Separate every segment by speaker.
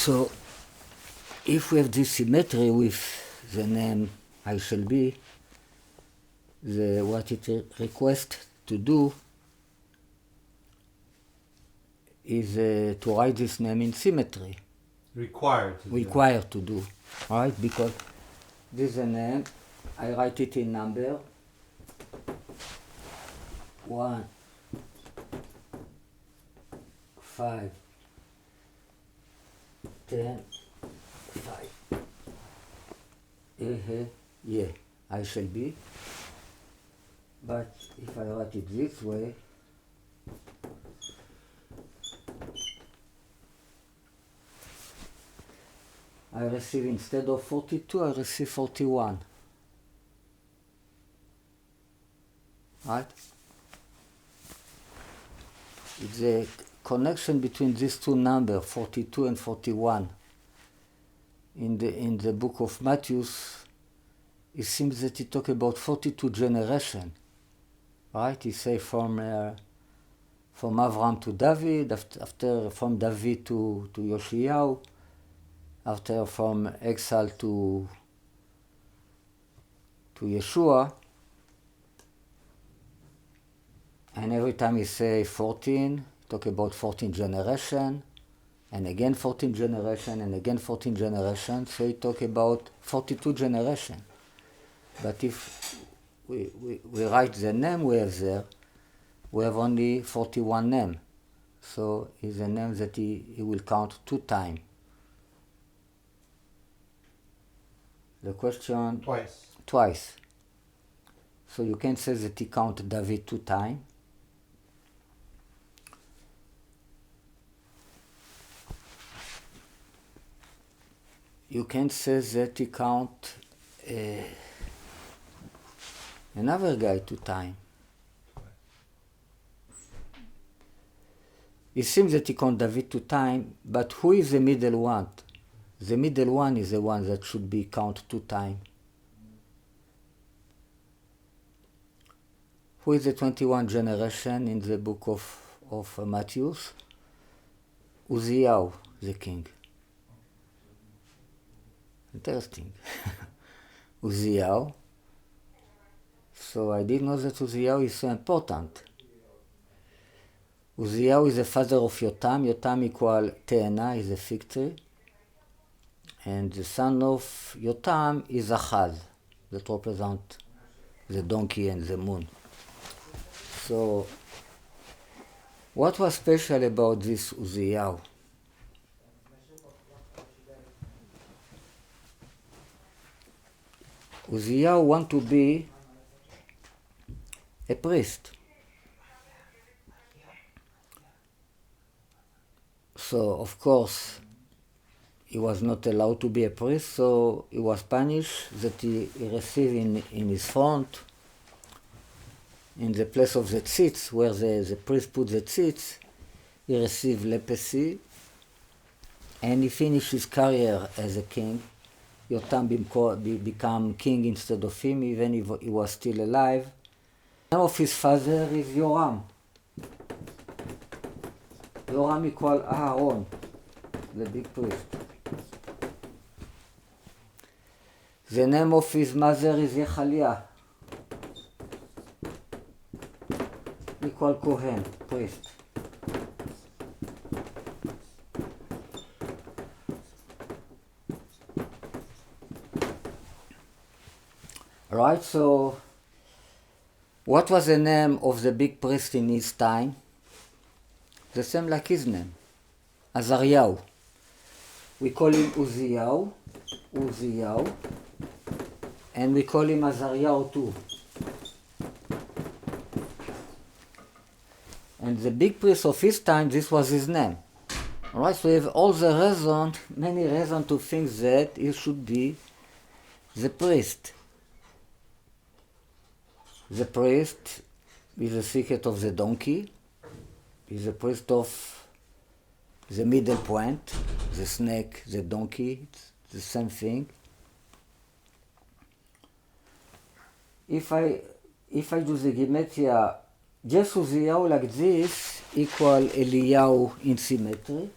Speaker 1: So, if we have this symmetry with the name I shall be, what it requests to do is to write this name in symmetry.
Speaker 2: Required
Speaker 1: to do, right? Because this is a name, I write it in number 1, 5, 10, 5. Yeah, I shall be. But if I write it this way, I receive, instead of 42, I receive 41. Right? It's a connection between these two numbers, 42 and 41. In the book of Matthew, it seems that he talks about 42 generations. Right? He say from Avram to David, after from David to Yoshiyahu, after from exile to Yeshua, and every time he say 14, talk about 14 generation, and again 14 generation, and again 14 generation, so he talk about 42 generation. But if we write the name we have there, we have only 41 name. So it's a name that he will count 2 times. The question? Twice. So you can say that he count David 2 times. You can say that he count another guy 2 times. It seems that he count David 2 times, but who is the middle one? The middle one is the one that should be count 2 times. Who is the 21 generation in the book of Matthew? Uzziah, the king. Interesting. Uzziah. So I didn't know that Uzziah is so important. Uzziah is the father of Yotam. Yotam equal TANAKH, is a fig tree. And the son of Yotam is Ahaz, that represents the donkey and the moon. So, what was special about this Uzziah? Uzziah want to be a priest. So, of course, he was not allowed to be a priest, so he was punished that he received in his front, in the place of the tzitz, where the priest put the tzitz, he received leprosy, and he finished his career as a king. Yotam became king instead of him, even if he was still alive. The name of his father is Yoram. Yoram equal Aaron, the big priest. The name of his mother is Yechaliah, equal Cohen, priest. Right, so what was the name of the big priest in his time? The same like his name, Azariah. We call him Uzziah, and we call him Azariah too. And the big priest of his time, this was his name. Alright, so we have all the reason, many reasons to think that he should be the priest. The priest is the secret of the donkey, is the priest of the middle point, the snake, the donkey, it's the same thing. If I do the gematria, just Uzziah like this equal Eliyahu in symmetry.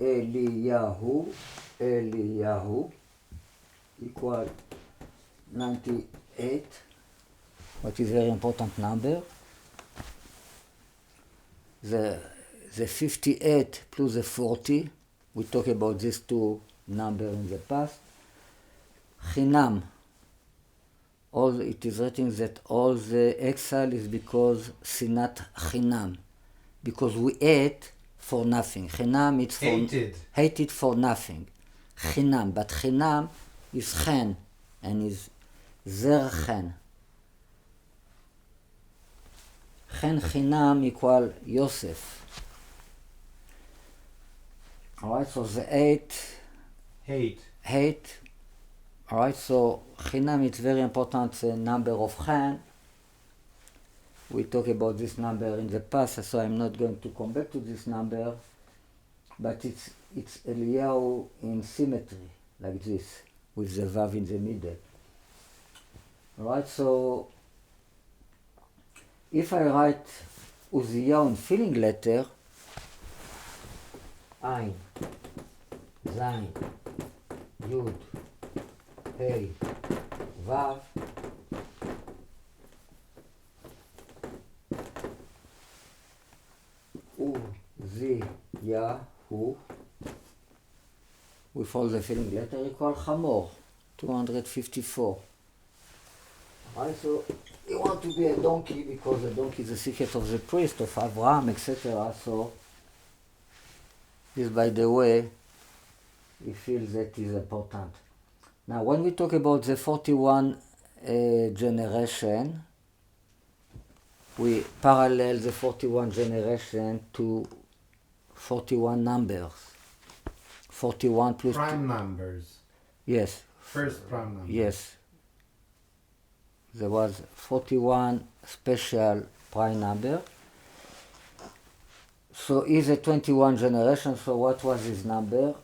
Speaker 1: Eliyahu equal 98, which is a very important number. The 58 plus the 40, we talked about these two numbers in the past. Chinam, it is written that all the exile is because sinat chinam, because we ate for nothing. Chinam, it's for hated for nothing. Chinam, but chinam is chen and is zer chen. Chen chinam equal Yosef. Alright, so the hate. Alright, so chinam is very important number of chen. We talked about this number in the past, so I'm not going to come back to this number, but it's Eliyahu in symmetry, like this, with the vav in the middle. Alright, so if I write Uziyahu in filling letter, Ein, Zain, Yud, Hey, Vav, Uziyahu, with all the filling letter equal Chamor, 254. Right, so you want to be a donkey because the donkey is the secret of the priest, of Abraham, etc. So this, by the way, he feels that is important. Now, when we talk about the 41 generation, we parallel the 41 generation to 41 numbers. 41 plus
Speaker 2: prime numbers.
Speaker 1: Yes.
Speaker 2: First prime number.
Speaker 1: Yes. There was 41 special prime number. So is a 21 generation, so what was his number?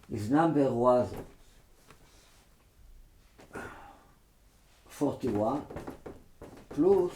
Speaker 1: His number was 41 plus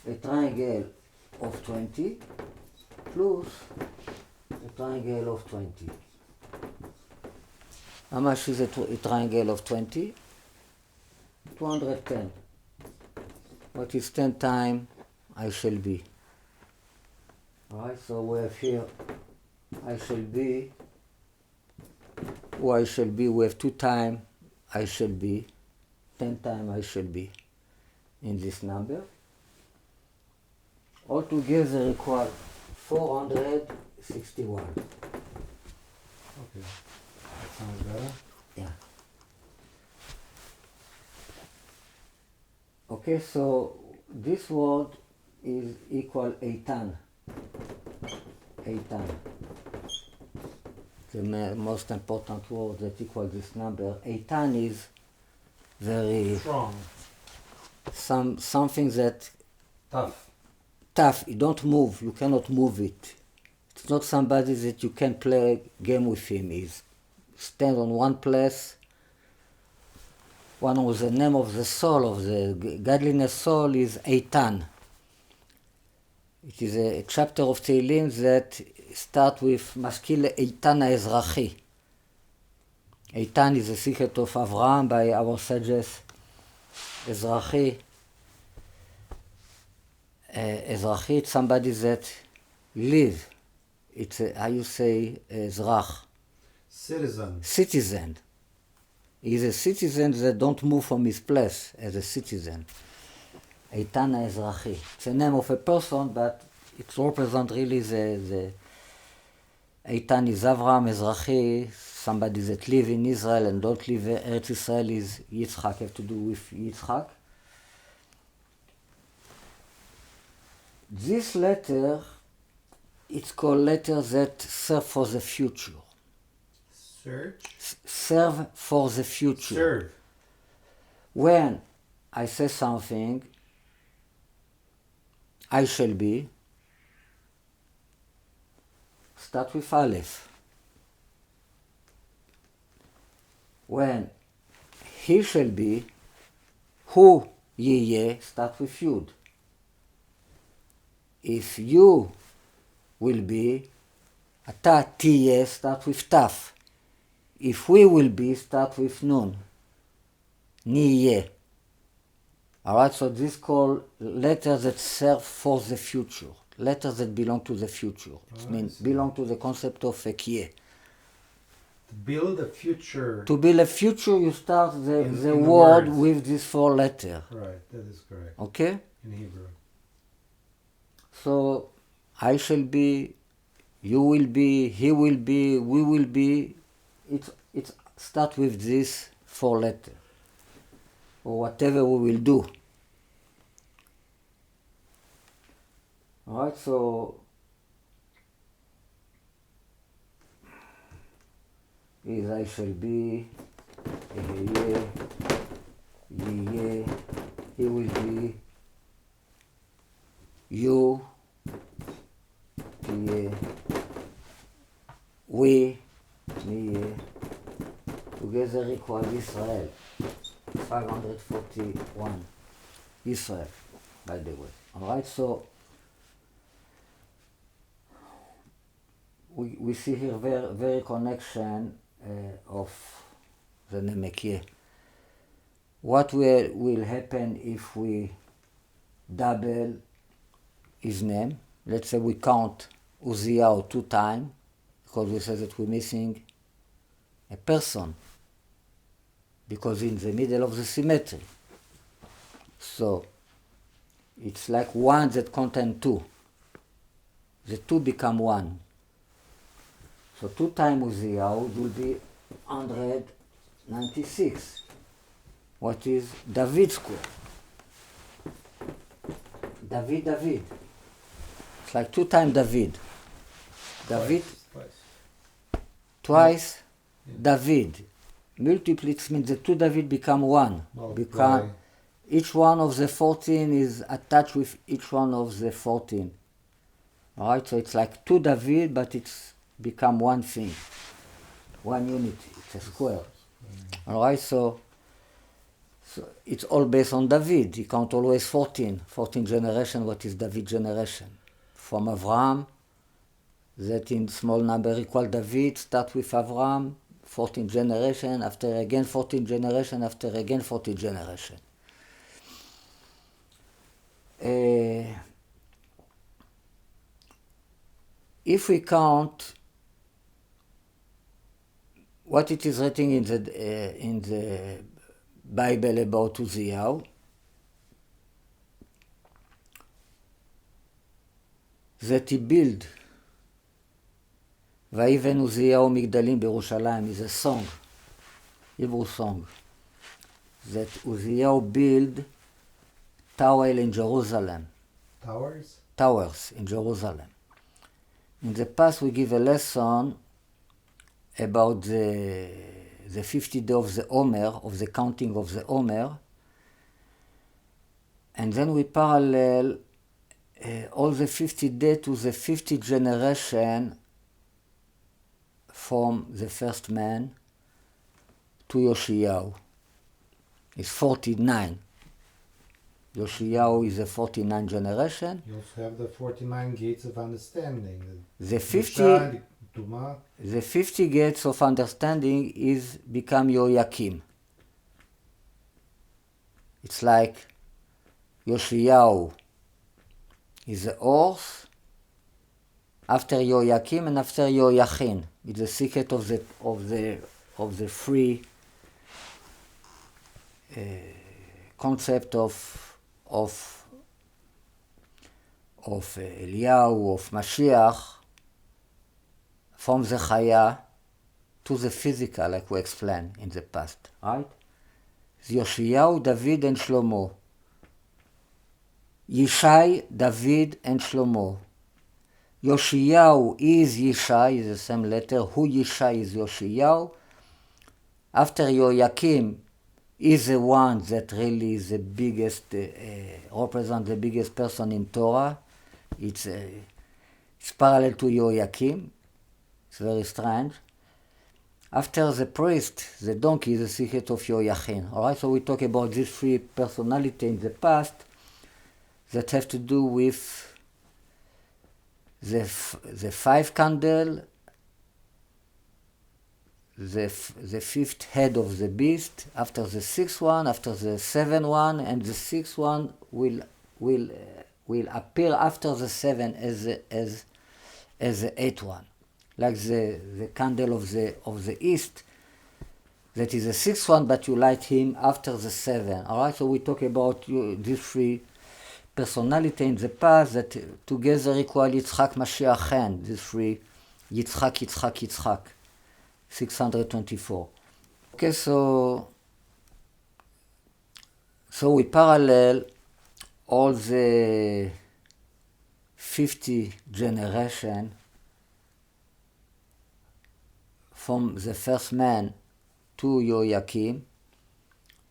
Speaker 1: a triangle of 20 plus a triangle of 20. How much is a triangle of 20? 210. What is 10 times I shall be? Alright, so we have here I shall be, or I shall be, we have 2 times I shall be, 10 times I shall be in this number. Altogether equal 461.
Speaker 2: Okay, that sounds better.
Speaker 1: Yeah. Okay, so this word is equal Eitan. Eitan. The most important word that equals this number. Eitan is very
Speaker 2: strong.
Speaker 1: Something that
Speaker 2: tough.
Speaker 1: You don't move. You cannot move it. It's not somebody that you can play a game with him. He stands on one place. One of the name of the soul, of the godliness soul, is Eitan. It is a chapter of Tehillim that starts with Maskil Eitan HaEzrachi. Eitan is the secret of Avraham by our sages. Ezrachi. Ezrachi, it's somebody that live. It's how you say Ezrach? Citizen. He's a citizen that don't move from his place as a citizen. Eitan HaEzrachi. It's a name of a person, but it represents really the Eitan is Avraham, Ezrachi, somebody that live in Israel and don't live in Eretz Israel is Yitzchak, have to do with Yitzchak. This letter, it's called letters that serve for the future. Serve for the future.
Speaker 2: Serve.
Speaker 1: When I say something, I shall be, start with Aleph. When he shall be, hu yeh, start with Yud. If you will be, ata tiyeh, start with Taf. If we will be, start with Nun. Niyeh. Alright, so this called letters that serve for the future. Letters that belong to the future. It means belong to the concept of Ekyeh.
Speaker 2: To build a future.
Speaker 1: To build a future, you start the word with this 4 letters.
Speaker 2: Right, that is correct.
Speaker 1: Okay?
Speaker 2: In Hebrew.
Speaker 1: So, I shall be, you will be, he will be, we will be. It's start with this 4 letters. Or whatever we will do. Alright, so is I shall be, Aהיה, Yeh, he will be, you, Tiyeh, we, Niyeh, together equal Israel. 541 Israel, by the way. Alright, so we see here very connection of the name Ekyeh. What will happen if we double his name? Let's say we count Uziyahu 2 times, because we say that we're missing a person, because in the middle of the symmetry. So it's like 1 that contains 2. The 2 become 1. So 2 times Uziyahu will be 196. What is David square? David. It's like 2 times David. David. Twice. Yeah. David. Multiplies means the 2 David become 1. Because each one of the 14 is attached with each one of the 14. Alright, so it's like 2 David, but it's become 1 thing. 1 unity. It's a square. Alright, so it's all based on David. You count always 14. 14 generation, what is David generation? From Avraham, that in small number equal David, start with Avraham, 14 generation, after again 14 generation, after again 14 generation. If we count what it is written in the Bible about Uziyahu, that he built ויבן עוזיהו מגדלים בירושלים is a song, Hebrew song, that Uziyahu built towers in Jerusalem. Towers in Jerusalem. In the past we give a lesson about the 50 days of the Omer, of the counting of the Omer, and then we parallel all the 50 days to the 50 generation from the first man to Yoshiyahu. It's 49. Yoshiyahu is a 49 generation.
Speaker 2: You also have the 49 gates of understanding.
Speaker 1: The 50 gates of understanding is become Yoyakim. It's like Yoshiyahu is the horse, after Yoyakim and after Yoyachin. It's the secret of the 3 concept of Eliyahu, of Mashiach, from the Chaya to the physical, like we explained in the past, right? Yoshiyahu, David, and Shlomo. Yishai, David, and Shlomo. Yoshiyahu is Yishai, is the same letter. Hu Yishai is Yoshiyahu. After Yoyakim is the one that really is the biggest, represents the biggest person in Torah. It's parallel to Yoyakim. It's very strange. After the priest, the donkey is the secret of Yoyachin. All right, so we talk about these three personalities in the past that have to do with the five candle, the fifth head of the beast, after the sixth one, after the seventh one, and the sixth one will appear after the seven as the eighth one, like the candle of the east. That is the sixth one, but you light him after the seven. All right, so we talk about these three personality in the past that together equal Yitzchak Mashiach Chen, these three, Yitzchak, 624. Okay, so we parallel all the 50 generation from the first man to Yoyakim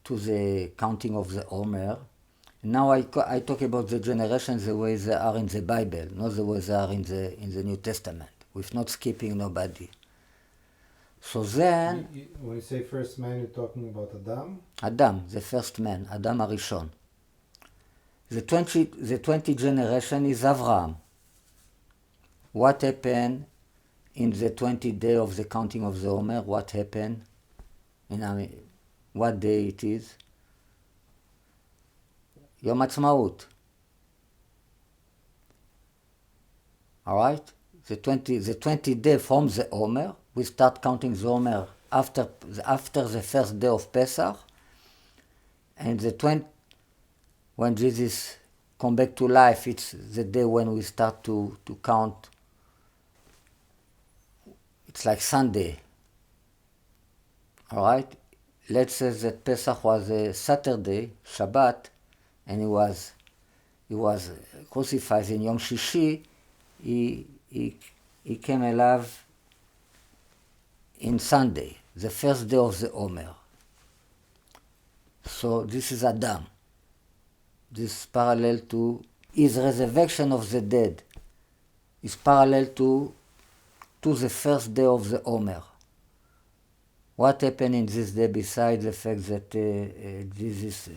Speaker 1: to the counting of the Omer. Now I talk about the generations the way they are in the Bible, not the way they are in the New Testament, with not skipping nobody. So then...
Speaker 2: When you say first man, you're talking about Adam?
Speaker 1: Adam, the first man, Adam Arishon. The 20 generation is Avraham. What happened in the 20th day of the counting of the Omer? What happened? What day it is? Yom Ha'atzmaut. All right? The 20 day from the Omer, we start counting the Omer after the first day of Pesach, and when Jesus come back to life, it's the day when we start to count. It's like Sunday. All right? Let's say that Pesach was a Saturday, Shabbat, and he was crucified in Yom Shishi. He came alive in Sunday, the first day of the Omer. So this is Adam. This is parallel to his resurrection of the dead. Is parallel to the first day of the Omer. What happened in this day besides the fact that Jesus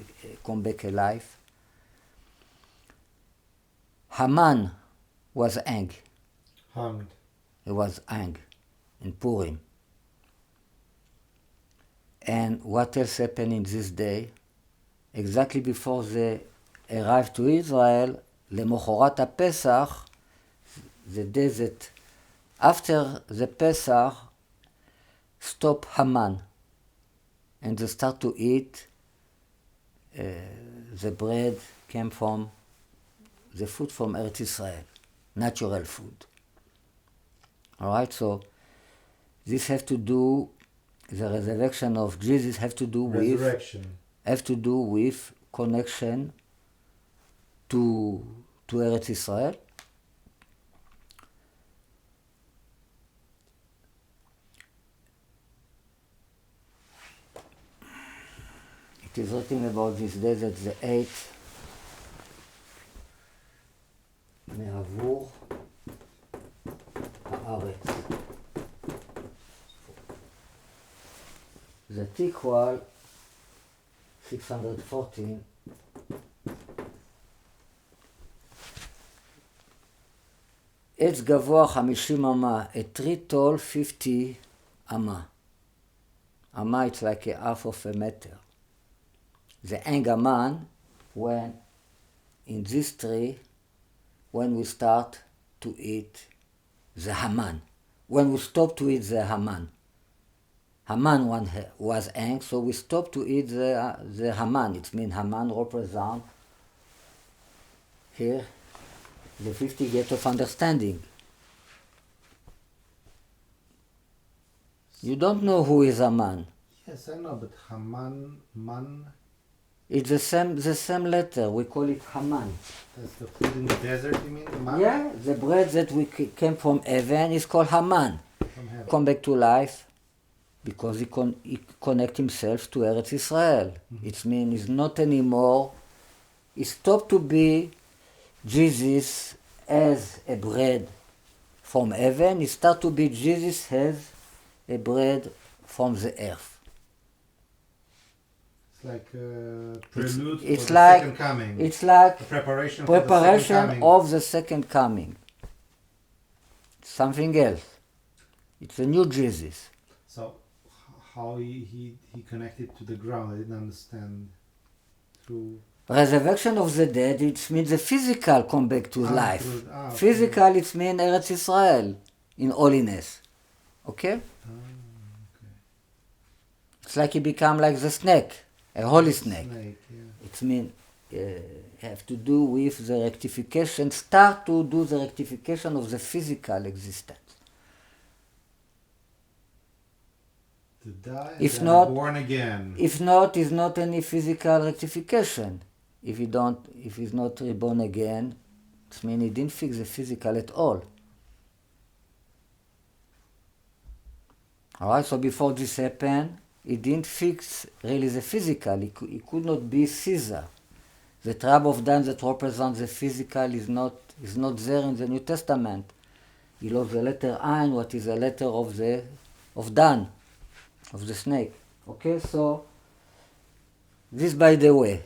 Speaker 1: come back alive? Haman was hanged. He was hanged in Purim. And what else happened in this day? Exactly before they arrived to Israel, למחרת הפסח, the day that after the Pesach, stop Haman, and they start to eat. The bread came from the food from Eretz Israel, natural food. All right, so this have to do, the resurrection of Jesus have to do with connection to Eretz Israel. It is written about this day that the 8th מעבור הארץ. That equal 614. עץ גבוה 50 אמה, a tree tall 50 אמה. אמה it's like a half of a meter. The Engaman, when in this tree, when we start to eat the Haman, when we stop to eat the Haman. Haman was angry, so we stop to eat the Haman. It means Haman represents here the 50 gate of understanding. You don't know who is Haman.
Speaker 2: Yes, I know, but Haman, man,
Speaker 1: It's the same letter. We call it Haman.
Speaker 2: That's the food in the desert, you mean? The manna?
Speaker 1: Yeah, the bread that we came from heaven is called Haman.
Speaker 2: From heaven.
Speaker 1: Come back to life because he connect himself to Eretz Israel. It means he's not anymore. He stopped to be Jesus as a bread from heaven. He start to be Jesus as a bread from the earth.
Speaker 2: It's like a prelude for
Speaker 1: It's
Speaker 2: the
Speaker 1: like-
Speaker 2: second coming.
Speaker 1: It's like
Speaker 2: a preparation for the second
Speaker 1: preparation
Speaker 2: coming.
Speaker 1: of the second coming. Something else. It's a new Jesus.
Speaker 2: So, how he connected to the ground, I didn't understand. Through...
Speaker 1: Resurrection of the dead, it means the physical come back to life.
Speaker 2: Okay.
Speaker 1: Physical, it means Eretz Israel in holiness. Okay?
Speaker 2: Okay.
Speaker 1: It's like he become like the snake, a holy snake.
Speaker 2: Yeah.
Speaker 1: It means have to do with the rectification, start to do the rectification of the physical existence.
Speaker 2: To die
Speaker 1: If
Speaker 2: and
Speaker 1: not-
Speaker 2: then born again.
Speaker 1: If not, it's not any physical rectification. If he's not reborn again, it means he didn't fix the physical at all. Alright, so before this happened, he didn't fix really the physical. He could not be Caesar. The tribe of Dan that represents the physical is not there in the New Testament. He lost the letter Ein, what is the letter of Dan, of the snake. Okay, so this by the way.